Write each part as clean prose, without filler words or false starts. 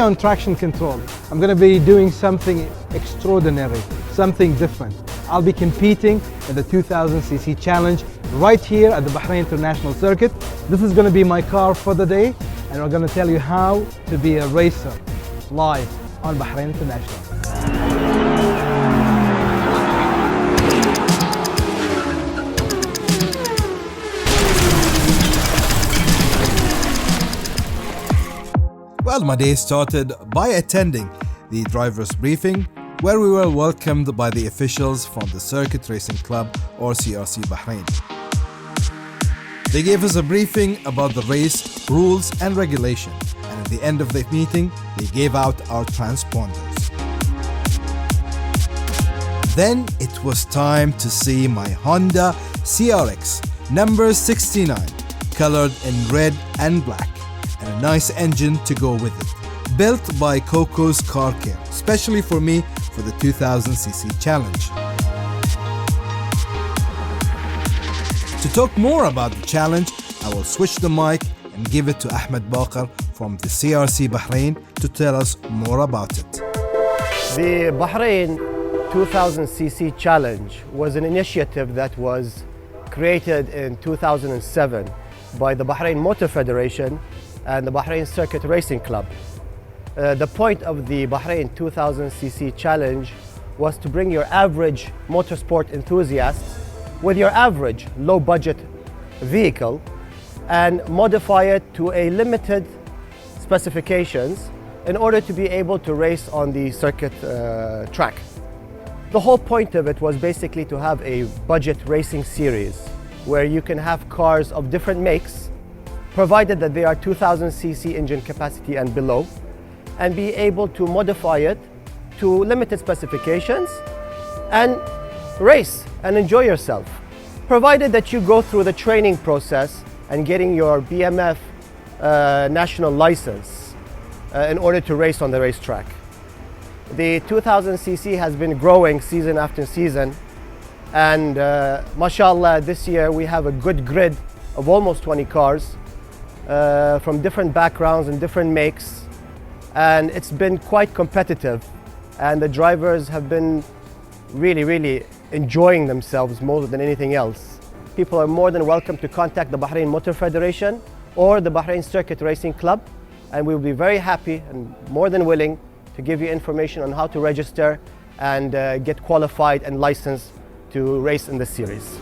on traction control. I'm going to be doing something extraordinary, something different. I'll be competing in the 2000cc challenge right here at the Bahrain International Circuit. This is going to be my car for the day, and we're going to tell you how to be a racer live on Bahrain International. Well, my day started by attending the driver's briefing, where we were welcomed by the officials from the Circuit Racing Club, or CRC Bahrain. They gave us a briefing about the race, rules and regulation, and at the end of the meeting, they gave out our transponders. Then it was time to see my Honda CRX number 69, colored in red and black, and a nice engine to go with it, built by Coco's Car Care, especially for me for the 2000cc challenge. To talk more about the challenge, I will switch the mic and give it to Ahmed from the CRC Bahrain to tell us more about it. The Bahrain 2000cc challenge was an initiative that was created in 2007 by the Bahrain Motor Federation and the Bahrain Circuit Racing Club. The point of the Bahrain 2000cc challenge was to bring your average motorsport enthusiasts with your average low-budget vehicle and modify it to a limited specifications in order to be able to race on the circuit track. The whole point of it was basically to have a budget racing series where you can have cars of different makes, provided that they are 2000cc engine capacity and below, and be able to modify it to limited specifications and race and enjoy yourself, provided that you go through the training process and getting your BMF national license in order to race on the racetrack. The 2000cc has been growing season after season, and mashallah, this year we have a good grid of almost 20 cars from different backgrounds and different makes, and it's been quite competitive, and the drivers have been really enjoying themselves more than anything else. People are more than welcome to contact the Bahrain Motor Federation or the Bahrain Circuit Racing Club, and we'll be very happy and more than willing to give you information on how to register and get qualified and licensed to race in this series.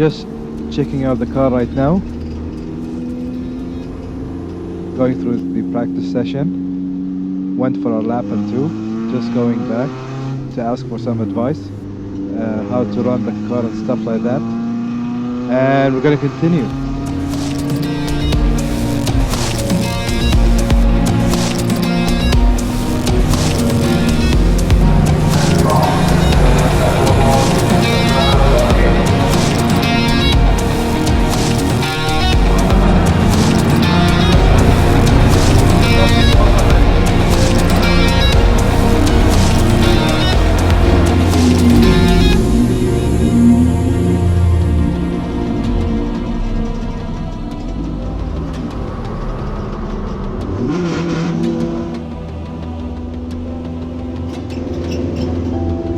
just checking out the car right now. Going through the practice session. Went for a lap and two. Just going back to ask for some advice. How to run the car and stuff like that. And we're going to continue.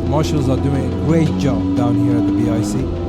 Marshals are doing a great job down here at the BIC.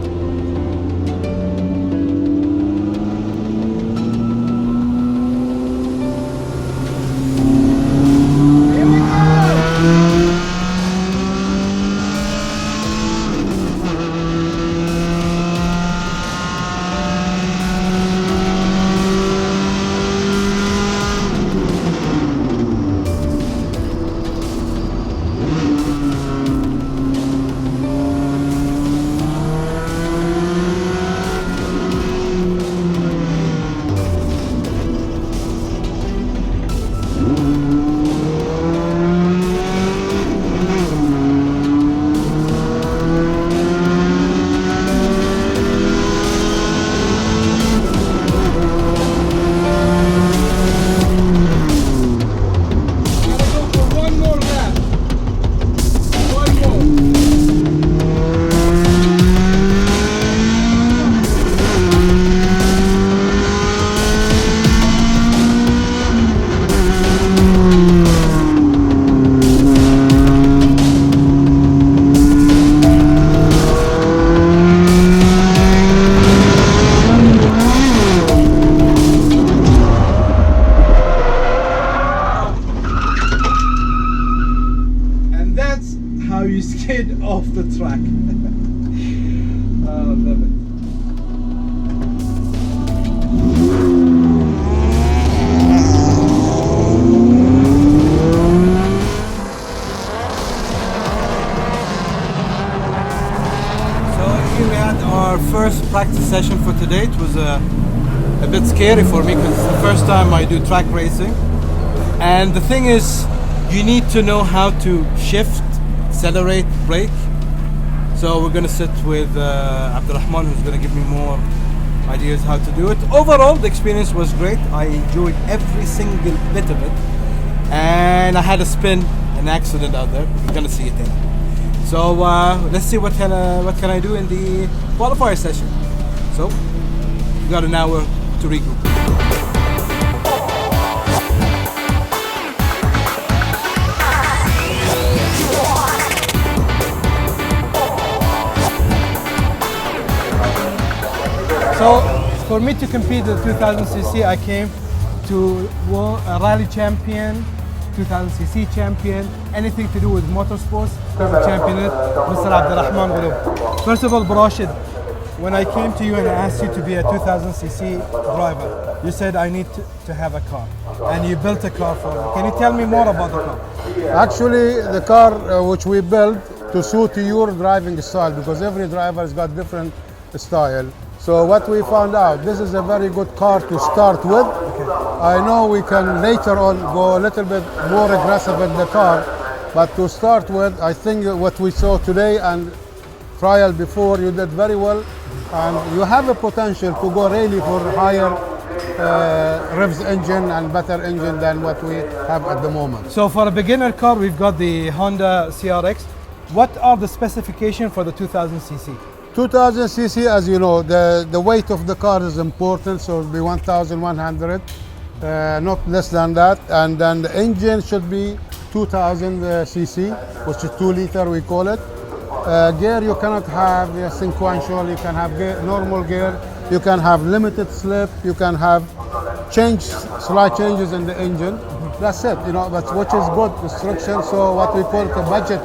Off the track. Oh, love it. So here we had our first practice session for today. It was a bit scary for me because it's the first time I do track racing. And the thing is, you need to know how to shift, accelerate, brake. So we're gonna sit with Abdurrahman, who's gonna give me more ideas how to do it. Overall, the experience was great. I enjoyed every single bit of it, and I had a spin, an accident out there. You're gonna see it in. So let's see what can I do in the qualifier session. So we got an hour to regroup. So for me to compete at 2000cc, I came to a rally champion, 2000cc champion, anything to do with motorsports, championate, Mr. Abdurrahman Ghulub. First of all, Rashid, when I came to you and I asked you to be a 2000cc driver, you said I need to have a car, and you built a car for me. Can you tell me more about the car? Actually, the car which we built to suit your driving style, because every driver has got different style. So what we found out, this is a very good car to start with. Okay. I know we can later on go a little bit more aggressive in the car, but to start with, I think what we saw today and trial before, you did very well, and you have a potential to go really for higher revs engine and better engine than what we have at the moment. So for a beginner car, we've got the Honda CRX. What are the specifications for the 2000cc? 2000cc, as you know, the weight of the car is important, so it'll be 1100, not less than that. And then the engine should be 2000cc, which is 2 liter, we call it. Gear, you cannot have sequential, you can have normal gear, you can have limited slip, you can have slight changes in the engine. That's it, you know, but which is good restriction, so what we call it a budget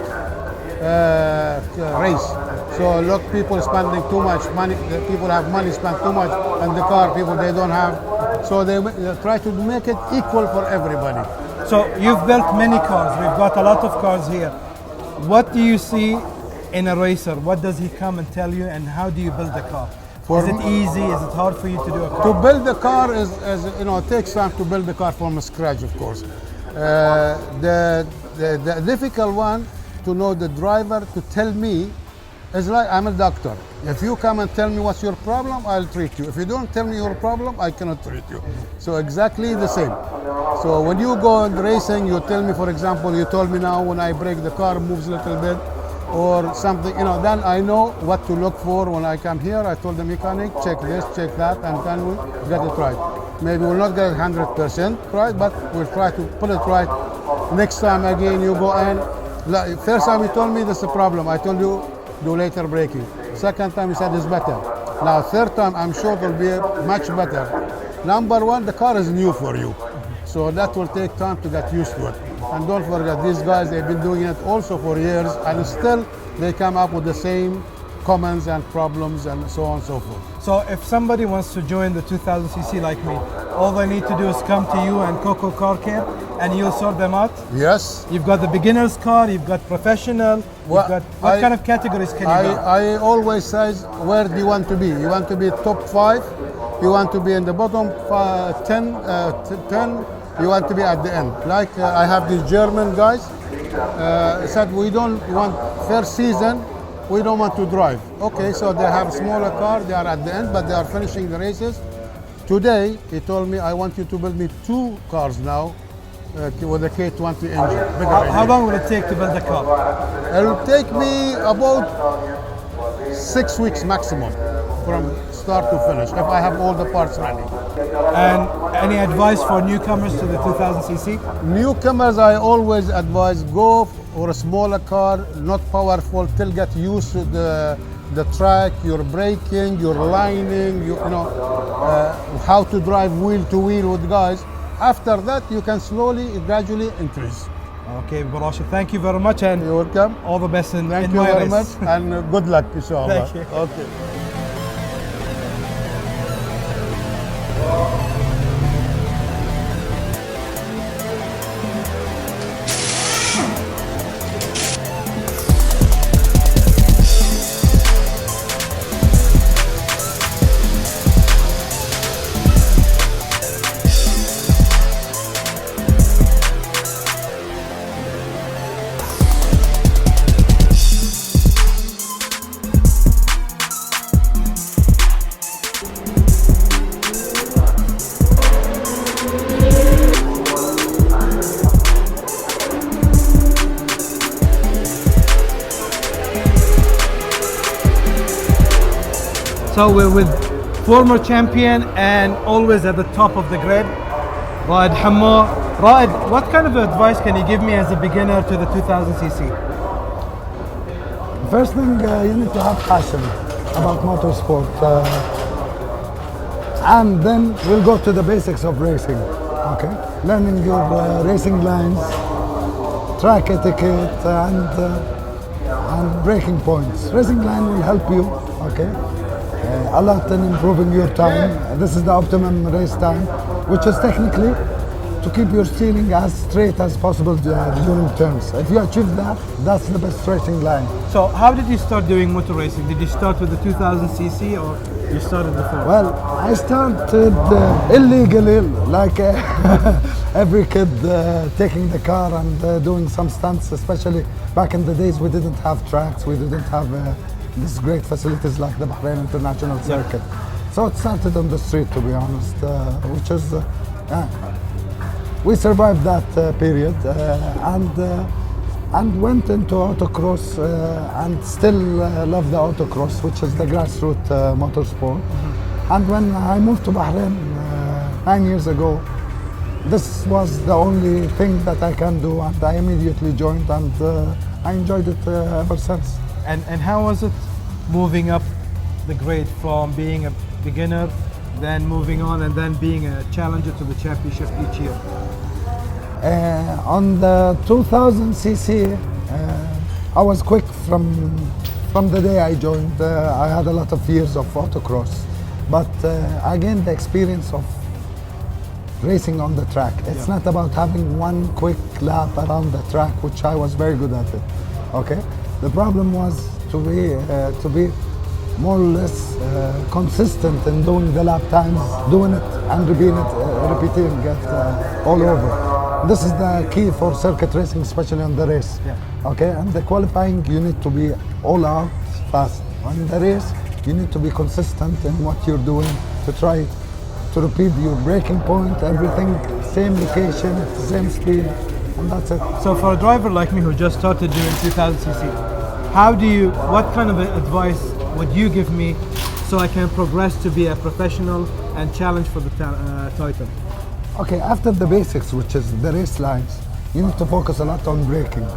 race. So look, people spending too much money. The people have money, spend too much, and the car people they don't have. So they try to make it equal for everybody. So you've built many cars. We've got a lot of cars here. What do you see in a racer? What does he come and tell you, and how do you build the car? Is it easy? Is it hard for you to do a car? To build the car is you know, it takes time to build the car from scratch, of course. The difficult one to know the driver to tell me is like I'm a doctor. If you come and tell me what's your problem, I'll treat you. If you don't tell me your problem, I cannot treat you. So exactly the same. So when you go in racing, you tell me, for example, you told me now when I brake the car moves a little bit or something, you know, then I know what to look for when I come here. I told the mechanic, check this, check that, and then we'll get it right. Maybe we'll not get it 100% right, but we'll try to put it right. Next time again, you go in. First time you told me this is a problem. I told you, do later braking. Second time you said it's better. Now third time I'm sure it will be much better. Number one, the car is new for you. So that will take time to get used to it. And don't forget, these guys, they've been doing it also for years, and still they come up with the same comments and problems and so on and so forth. So if somebody wants to join the 2000cc like me, all they need to do is come to you and Coco Car Care and you'll sort them out? Yes. You've got the beginner's car, you've got professional, Well, you've got, what kind of categories can you go? I always say, where do you want to be? You want to be top 5, you want to be in the bottom 10, you want to be at the end. Like I have these German guys, said we don't want first season, we don't want to drive. Okay, so they have a smaller car, they are at the end, but they are finishing the races. Today, he told me, I want you to build me 2 cars now with a K20 engine. How long will it take to build a car? It will take me about 6 weeks maximum from start to finish, if I have all the parts ready. And any advice for newcomers to the 2000cc? Newcomers, I always advise go for a smaller car, not powerful, till get used to the track, your braking, your lining, you know, how to drive wheel to wheel with guys. After that, you can slowly, gradually increase. Okay, Barasha, thank you very much, and you're welcome. all the best in Thank in you my very race. much, and good luck, inshallah. Thank you. Okay. So we're with former champion and always at the top of the grade, Raed Hamma. Raed, what kind of advice can you give me as a beginner to the 2000cc? First thing, you need to have passion about motorsport. And then we'll go to the basics of racing, okay? Learning your racing lines, track etiquette, and braking points. Racing line will help you, okay? A lot in improving your time. This is the optimum race time, which is technically to keep your steering as straight as possible during turns. If you achieve that, that's the best racing line. So how did you start doing motor racing? Did you start with the 2000cc or you started before? Well, I started illegally, like every kid, taking the car and doing some stunts, especially back in the days we didn't have tracks, we didn't have these great facilities like the Bahrain International Circuit. So it started on the street, to be honest, which is, we survived that period and went into autocross and still love the autocross, which is the grassroots motorsport. And when I moved to Bahrain 9 years ago, this was the only thing that I can do, and I immediately joined, and I enjoyed it ever since. And how was it moving up the grade from being a beginner, then moving on, and then being a challenger to the championship each year? On the 2000cc, I was quick from from the day I joined, I had a lot of years of autocross, but I gained the experience of racing on the track. It's not about having one quick lap around the track, which I was very good at it. Okay, the problem was to be more or less consistent in doing the lap times, doing it and repeating it all over. This is the key for circuit racing, especially on the race. Okay, and the qualifying, you need to be all out fast. On the race, you need to be consistent in what you're doing to try to repeat your braking point, everything, same location, same speed, and that's it. So for a driver like me who just started doing 2000cc, what kind of advice would you give me so I can progress to be a professional and challenge for the title? Okay, after the basics, which is the race lines, you need to focus a lot on braking.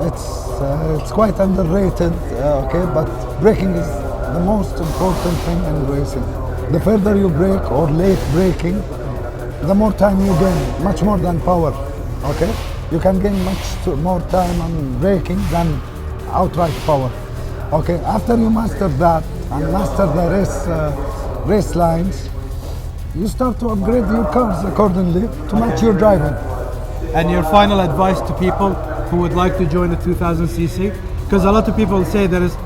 It's quite underrated, okay, but braking is the most important thing in racing. The further you brake or late braking, the more time you gain, much more than power, okay? You can gain much more time on braking than outright power, okay? After you master that and master the race lines, you start to upgrade your cars accordingly to match your driving. And your final advice to people who would like to join the 2000cc? Because a lot of people say there is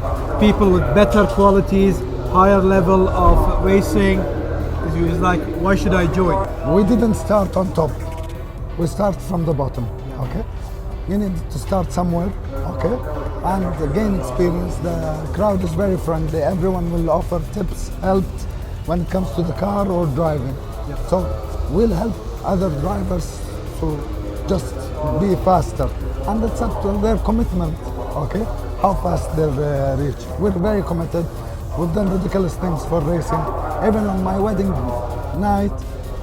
people with better qualities, higher level of racing. It's like, why should I join? We didn't start on top. We start from the bottom, okay? You need to start somewhere, okay? And gain experience. The crowd is very friendly. Everyone will offer tips, help when it comes to the car or driving. So we'll help other drivers to just be faster. And it's up to their commitment, okay? How fast they reach. We're very committed. We've done ridiculous things for racing. Even on my wedding night,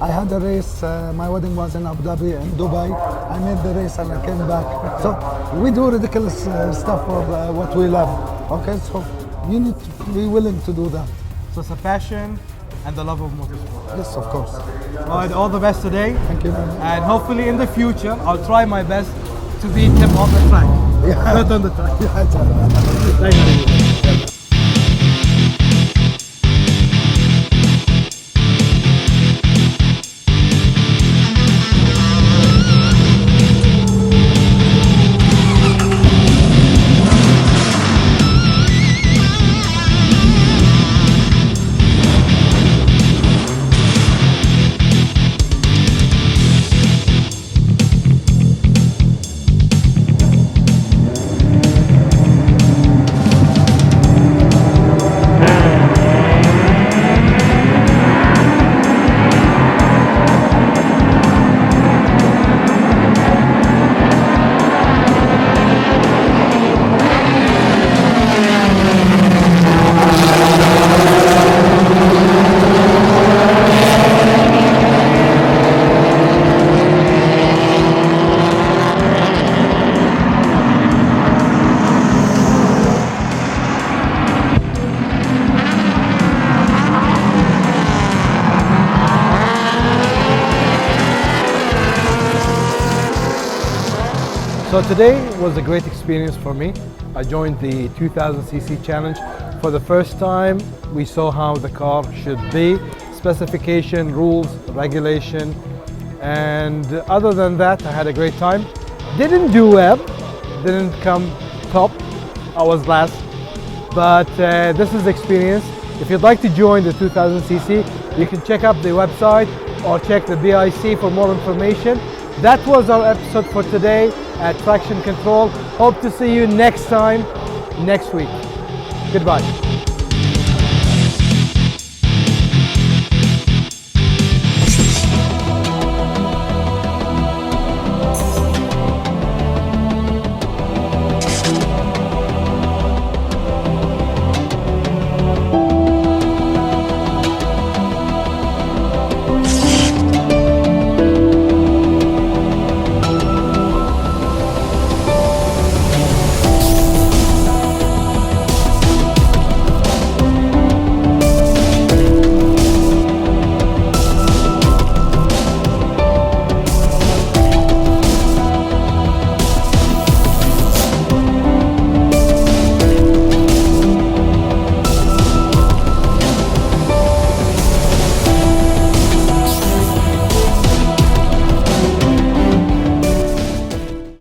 I had a race. My wedding was in Abu Dhabi, in Dubai. I made the race and I came back. So we do ridiculous stuff for what we love. Okay, so you need to be willing to do that. So it's a passion and the love of motorsport. Yes, of course. All right, all the best today. Thank you very much. And hopefully in the future, I'll try my best to beat him on the track. Yeah. Not on the track. Yeah, Thank you. So today was a great experience for me. I joined the 2000cc challenge. For the first time, we saw how the car should be, specification, rules, regulation, and other than that, I had a great time. Didn't do well, didn't come top, I was last, but this is the experience. If you'd like to join the 2000cc, you can check up the website or check the BIC for more information. That was our episode for today at Traction Control. Hope to see you next time, next week. Goodbye.